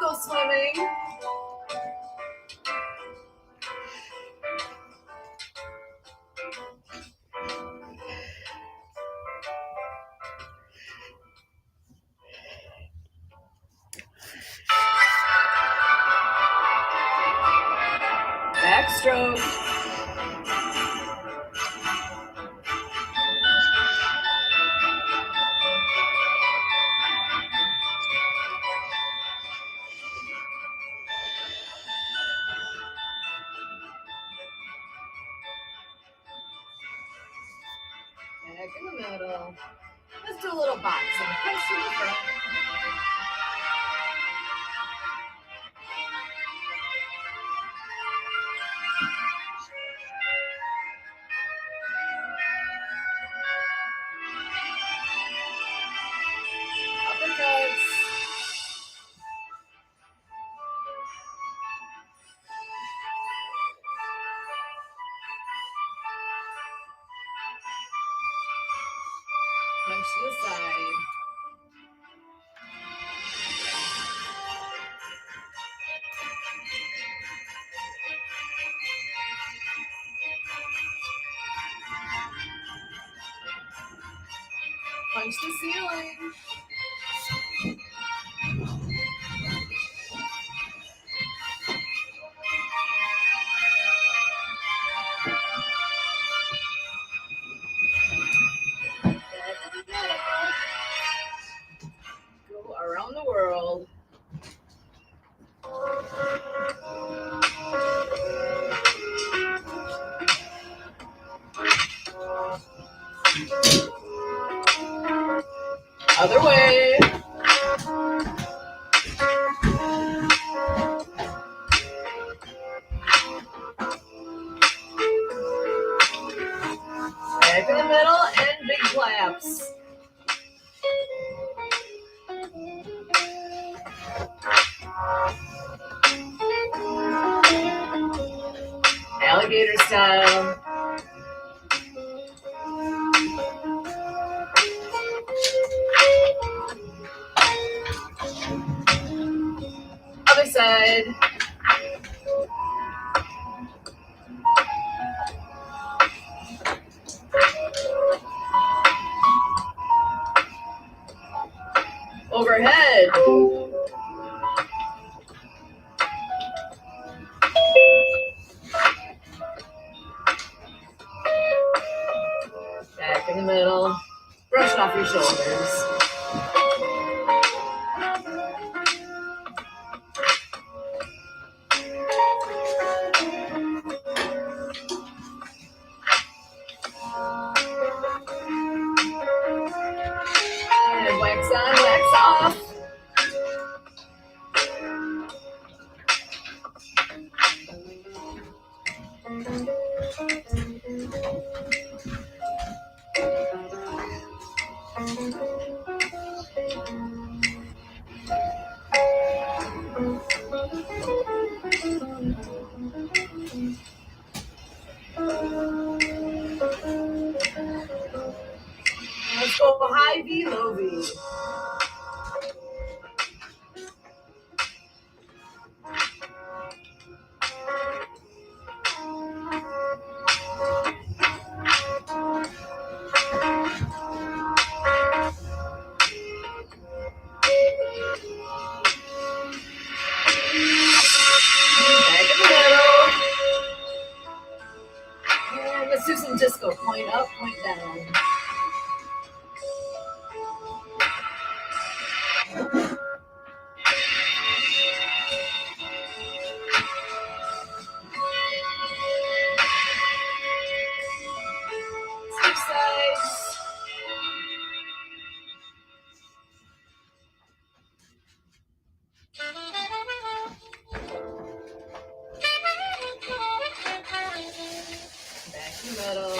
go swimming. Backstroke. Back in the middle. Let's do a little boxing. Press to the front. Uppercuts. Punch to the side. Punch the ceiling. Go around the world. Other way. Back in the middle and big claps. Alligator style. Other side. Overhead. Back in the middle. Brush off your shoulders. And wax on, wax off. Let's go high V, low V. Back in the middle. And let's do some disco. Point up, point down. Switch sides. Back in the middle.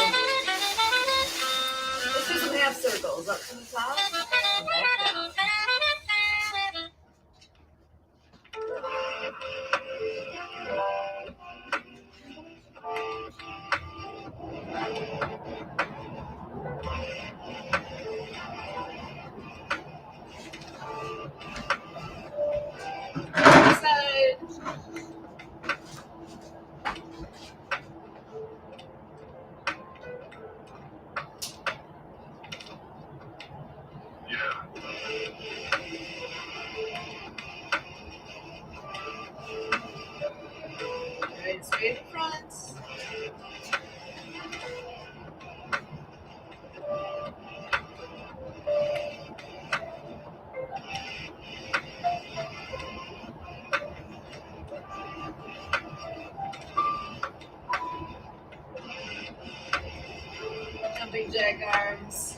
jack arms.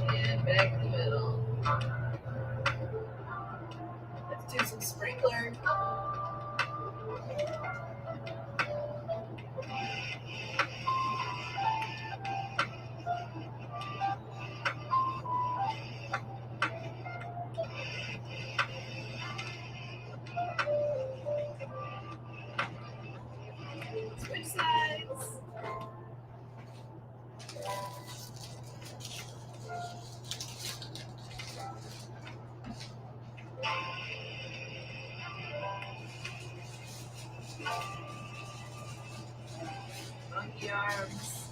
And back in the middle. Let's do some sprinkler. Switch sides. Monkey arms.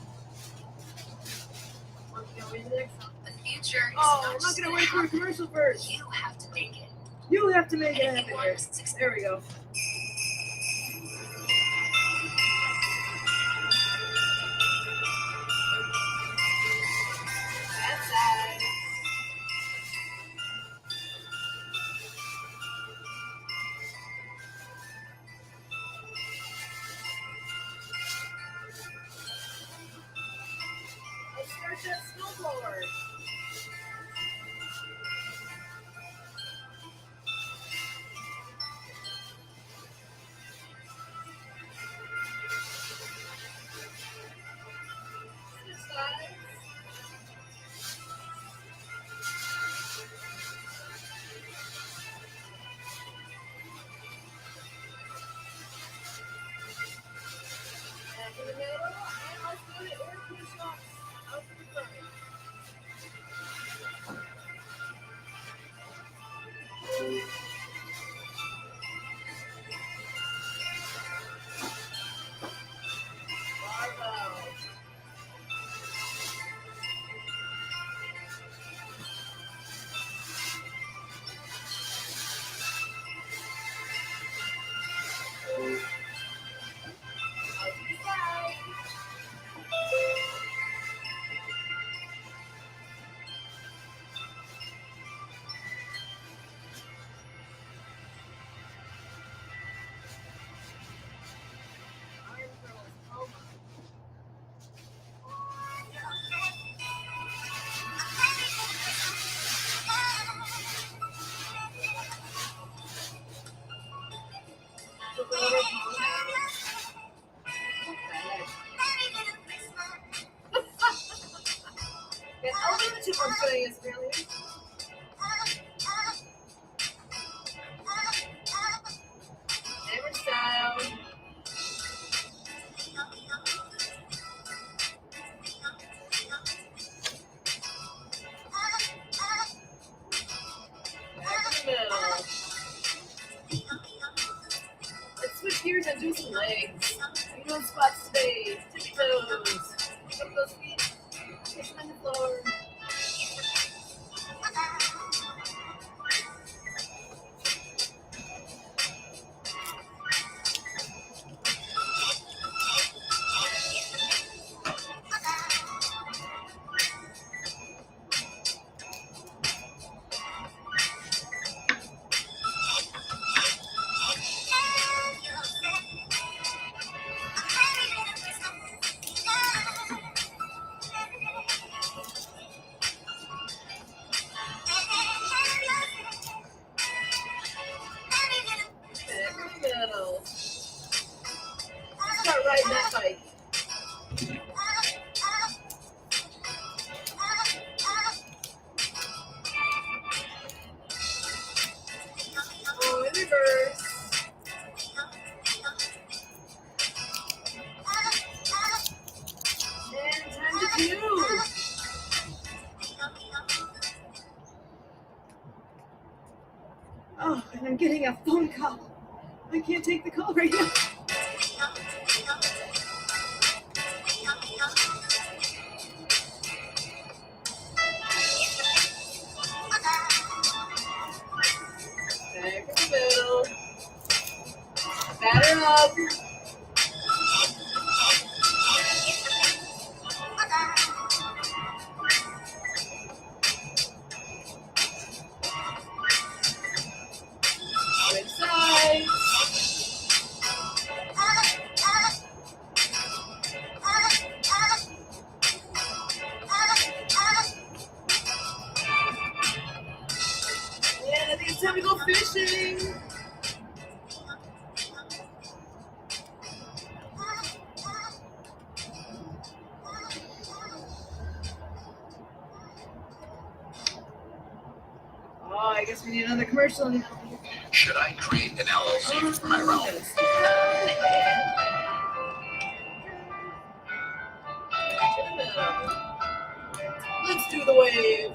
Monkey over the next one. The future is Oh, not I'm not just gonna gonna wait for a happen. commercial first. You have to make it. You have to make it And if happen you here. want success, There we go. That side. Let's start that snowboard. Switch sides. Back in the middle. And let's do it. Air push-ups. Out to the front. Barbell. Out to the side. Arm curls. Oh my. Flip it over, palm down. Yes, I'll do the chipmunk doing this, really. Hammer style. Back in the middle. Let's switch gears and do some legs. We're doing squats today. Tippy toes. Pick up those feet. Push them on the floor. Back in the middle. Start riding that bike. Oh, in reverse. And time to do. Oh, and I'm getting a phone call. I can't take the call right now. Back in the middle. Batter up. I guess we need another commercial now. Should I create an LLC for my realm? Let's do the wave.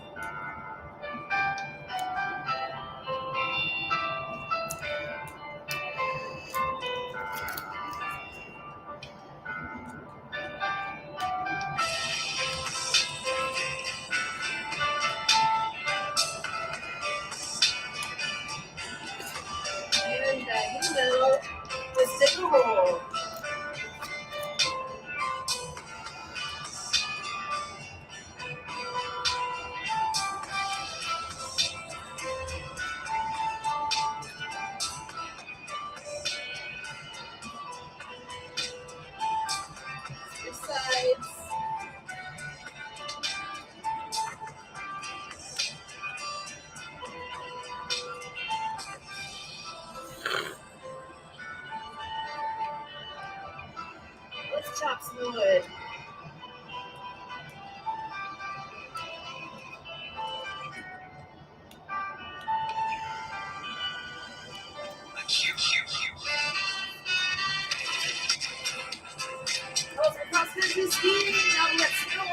And back in the middle. Let's take a roll. Switch sides. Let's chop some wood. Oh, for cross-country skiing. Now we got snow.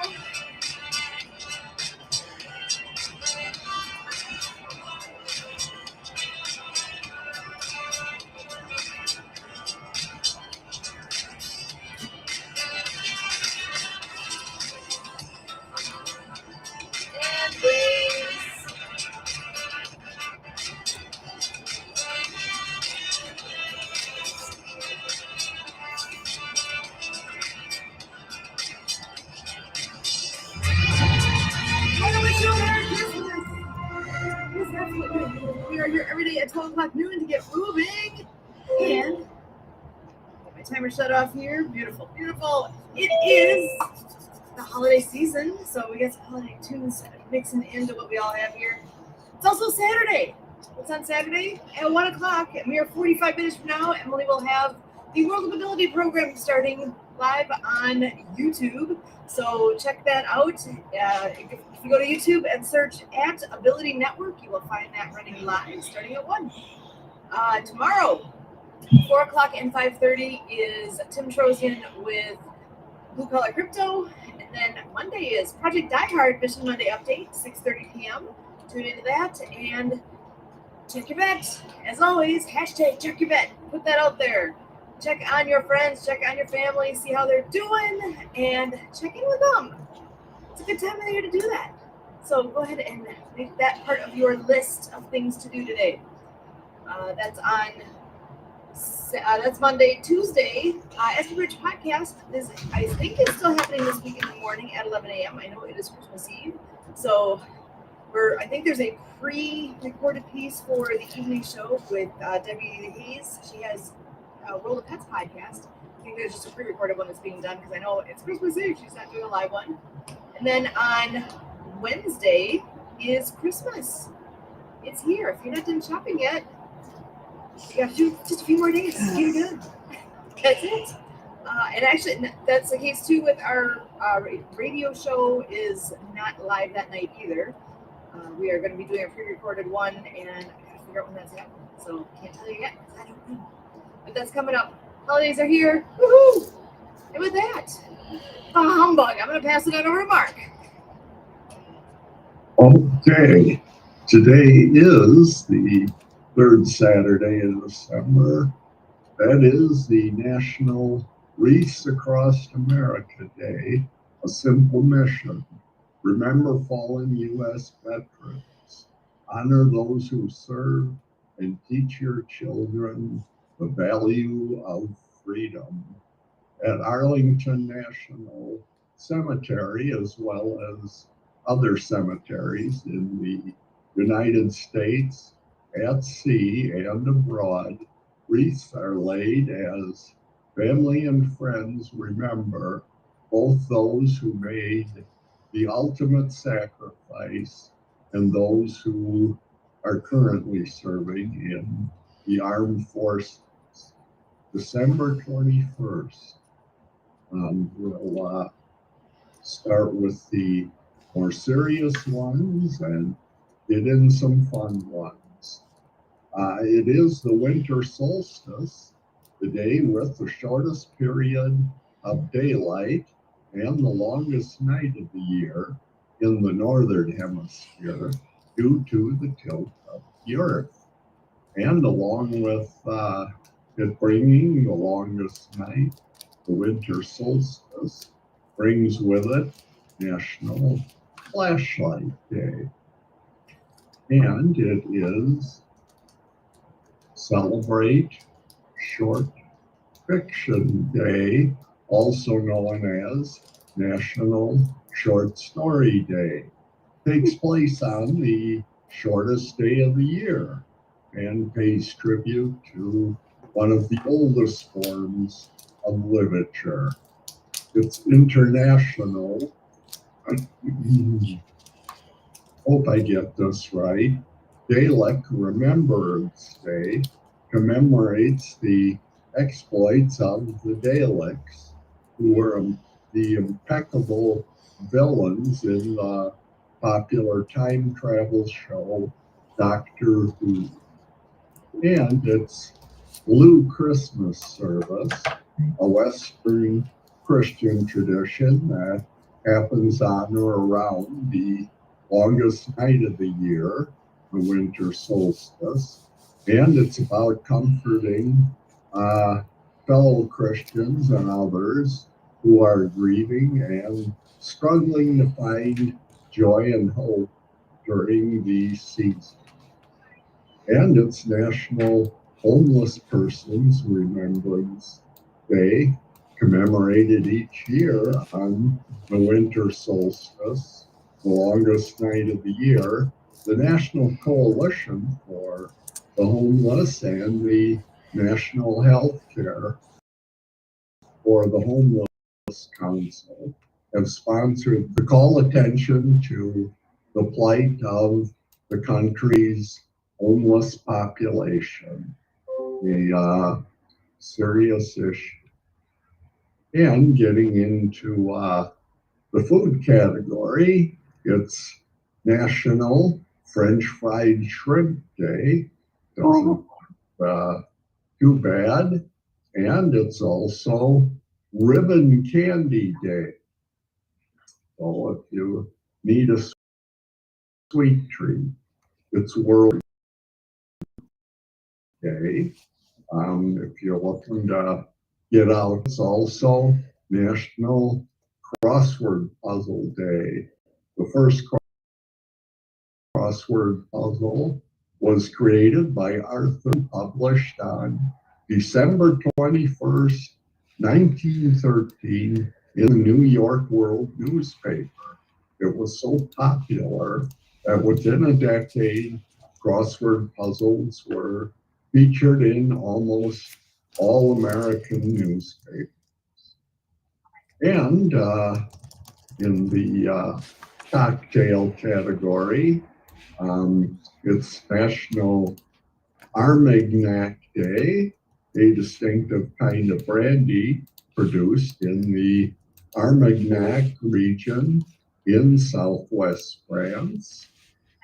And waves. I wish you a Merry Christmas. Yes, absolutely. We are here every day at 12 o'clock noon to get moving. And get my timer shut off here. Beautiful, beautiful. It is the holiday season, so we got some holiday tunes mixing into what we all have here. It's also Saturday. What's on Saturday? At 1 o'clock, a mere 45 minutes from now, Emily will have the World of Ability program starting live on YouTube. So check that out. If you go to YouTube and search at Ability Network, you will find that running live starting at 1. Tomorrow, 4 o'clock and 5:30 is Tim Trozian with Blue Collar Crypto. And then Monday is Project Die Hard Mission Monday Update, 6:30 p.m. Tune into that and check your bet. As always, hashtag check your bet. Put that out there. Check on your friends, check on your family, see how they're doing, and check in with them. It's a good time of the year to do that. So go ahead and make that part of your list of things to do today. That's Monday. Tuesday, Esky Bridge Podcast is, I think, is still happening this week in the morning at 11 a.m. I know it is Christmas Eve, so I think there's a pre-recorded piece for the evening show with Debbie Hayes. She has World of Pets podcast. I think there's just a pre-recorded one that's being done because I know it's Christmas Eve. She's not doing a live one. And then on Wednesday is Christmas. It's here. If you're not done shopping yet, you got to do just a few more days. You're good. That's it. And actually, that's the case too with our radio show is not live that night either. We are going to be doing a pre-recorded one, and I got to figure out when that's happening. So can't tell you yet because I don't know. But that's coming up. Holidays are here. Woohoo! And with that, humbug. I'm going to pass it on over to Mark. Okay. Today is the third Saturday in December. That is the National Wreaths Across America Day, a simple mission. Remember fallen U.S. veterans. Honor those who serve and teach your children the value of freedom. At Arlington National Cemetery, as well as other cemeteries in the United States, at sea and abroad, wreaths are laid as family and friends remember both those who made the ultimate sacrifice and those who are currently serving in the armed forces. December 21st. We'll start with the more serious ones, and get in some fun ones. It is the winter solstice, the day with the shortest period of daylight and the longest night of the year in the northern hemisphere due to the tilt of the earth. And along with it bringing the longest night, the winter solstice brings with it National Flashlight Day. And it is Celebrate Short Fiction Day, also known as National Short Story Day. Takes place on the shortest day of the year and pays tribute to one of the oldest forms of literature. It's International, hope I get this right, Gaelic Remembrance Day commemorates the exploits of the Daleks, who were the impeccable villains in the popular time travel show Doctor Who. And it's Blue Christmas Service, a Western Christian tradition that happens on or around the longest night of the year, the winter solstice. And it's about comforting fellow Christians and others who are grieving and struggling to find joy and hope during the season. And it's National Homeless Persons Remembrance Day, commemorated each year on the winter solstice, the longest night of the year. The National Coalition for the Homeless and the National Health Care for the Homeless Council have sponsored to call attention to the plight of the country's homeless population, a serious issue. And getting into the food category, it's National French Fried Shrimp Day. Doesn't too bad. And it's also Ribbon Candy Day. So if you need a sweet treat, it's World Day. If you're looking to get out, it's also National Crossword Puzzle Day. The first crossword puzzle was created by Arthur, published on December 21st, 1913 in the New York World newspaper. It was so popular that within a decade, crossword puzzles were featured in almost all American newspapers. And in the cocktail category, it's National Armagnac Day, a distinctive kind of brandy produced in the Armagnac region in southwest France,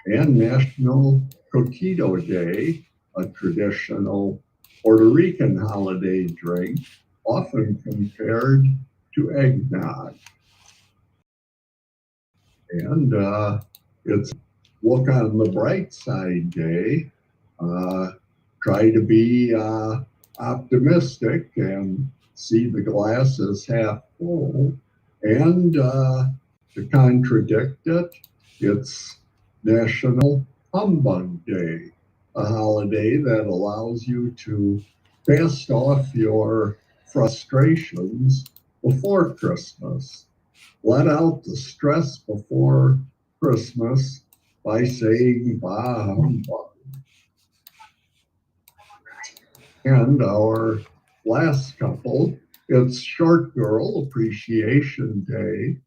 and National Coquito Day, a traditional Puerto Rican holiday drink, often compared to eggnog. And it's Look on the Bright Side Day. Try to be optimistic and see the glass as half full. And to contradict it, it's National Humbug Day, a holiday that allows you to cast off your frustrations before Christmas. Let out the stress before Christmas by saying bah humbug. And our last couple, it's Short Girl Appreciation Day.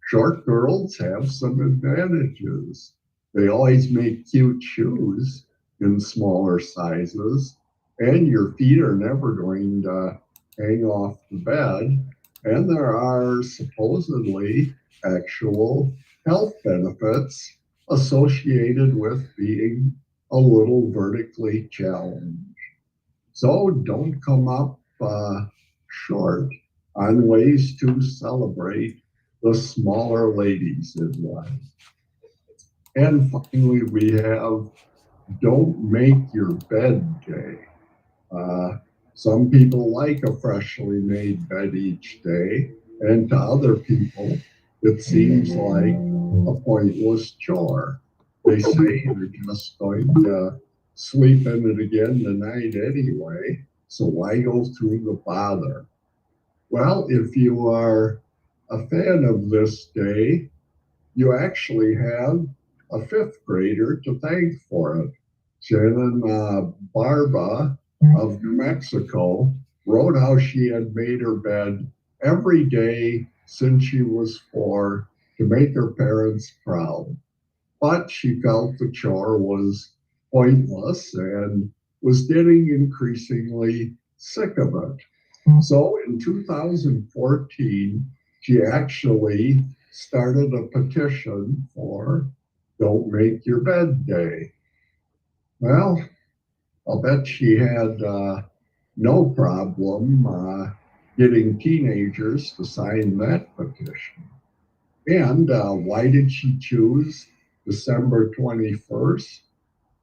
Short girls have some advantages. They always make cute shoes in smaller sizes, and your feet are never going to hang off the bed. And there are supposedly actual health benefits associated with being a little vertically challenged. So don't come up short on ways to celebrate the smaller ladies in life. And finally, we have Don't Make Your Bed Day. Some people like a freshly made bed each day, and to other people, it seems like a pointless chore. They say they're just going to sleep in it again tonight anyway, so why go through the bother? Well, if you are a fan of this day, you actually have a fifth grader to thank for it. Shannon Barba of New Mexico wrote how she had made her bed every day since she was 4 to make her parents proud. But she felt the chore was pointless and was getting increasingly sick of it. So in 2014, she actually started a petition for Don't Make Your Bed Day. Well, I'll bet she had no problem getting teenagers to sign that petition. And why did she choose December 21st?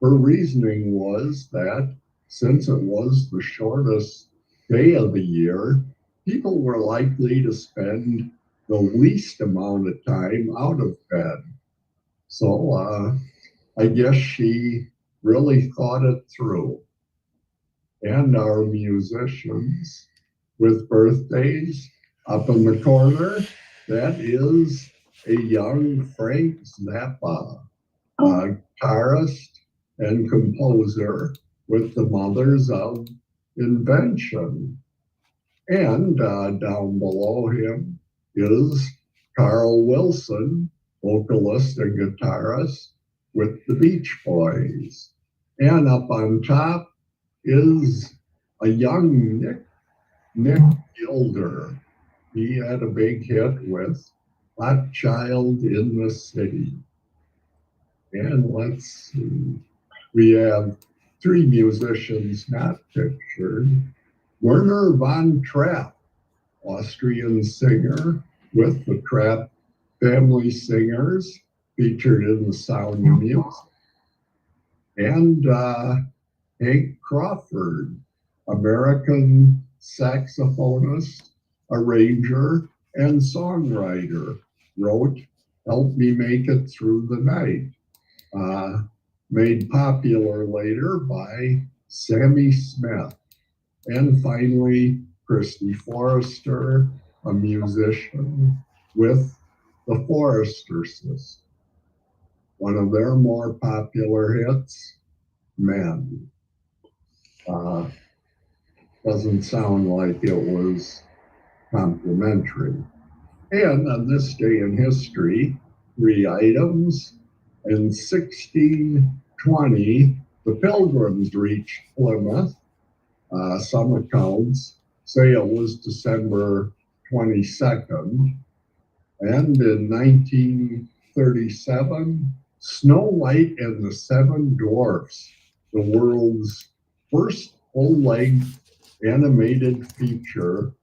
Her reasoning was that since it was the shortest day of the year, people were likely to spend the least amount of time out of bed. So I guess she really thought it through. And our musicians with birthdays up in the corner, that is a young Frank Zappa, guitarist and composer with the Mothers of Invention. And down below him is Carl Wilson, vocalist and guitarist with the Beach Boys. And up on top is a young Nick Gilder. He had a big hit with Hot Child in the City. And let's see, we have 3 musicians not pictured. Werner von Trapp, Austrian singer with the Trapp Family Singers, featured in The Sound of Music. And Hank Crawford, American saxophonist, arranger, and songwriter, wrote Help Me Make It Through the Night, made popular later by Sammy Smith. And finally, Christy Forrester, a musician with the Forrester Sisters. One of their more popular hits, Men. Doesn't sound like it was complimentary. And on this day in history, 3 items. In 1620, the Pilgrims reached Plymouth. Some accounts say it was December 22nd. And in 1937, Snow White and the 7 Dwarfs, the world's first full-length animated feature,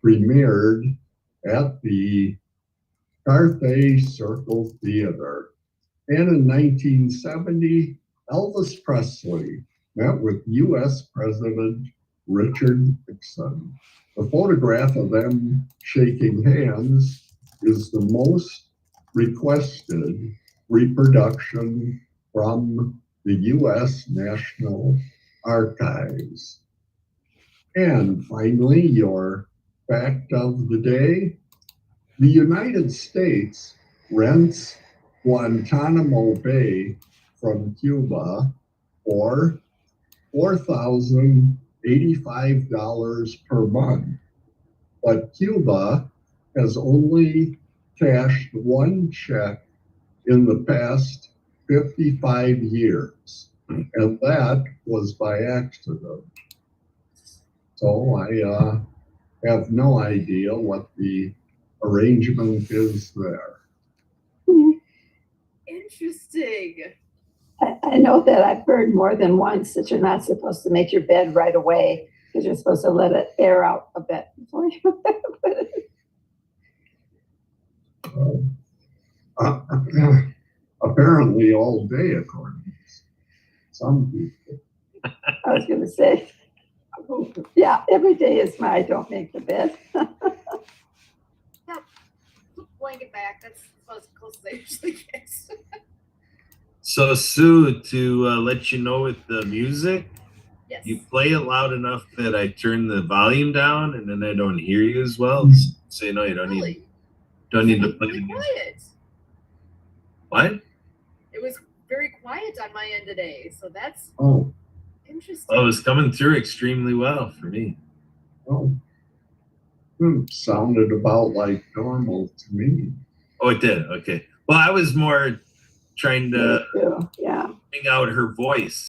premiered at the Carthay Circle Theater. And in 1970, Elvis Presley met with U.S. President Richard Nixon. The photograph of them shaking hands is the most requested reproduction from the U.S. National Archives. And finally, your fact of the day: the United States rents Guantanamo Bay from Cuba for $4,085 per month. But Cuba has only cashed 1 check in the past 55 years, and that was by accident. So I have no idea what the arrangement is there. Interesting. I know that I've heard more than once that you're not supposed to make your bed right away because you're supposed to let it air out a bit before you put it. Apparently all day, according to some people. I was going to say, yeah, every day is my don't make the bed. Blanket back. That's as close as I usually get. So Sue, to let you know with the music, Yes. you play it loud enough that I turn the volume down, and then I don't hear you as well. So you know you don't Really? need to play Really the music. quiet. What? It was very quiet on my end today, so that's Oh, interesting. Oh, it was coming through extremely well for me. oh. Sounded about like normal to me. Oh, it did. Okay. Well, I was more trying to Yeah. bring out her voice.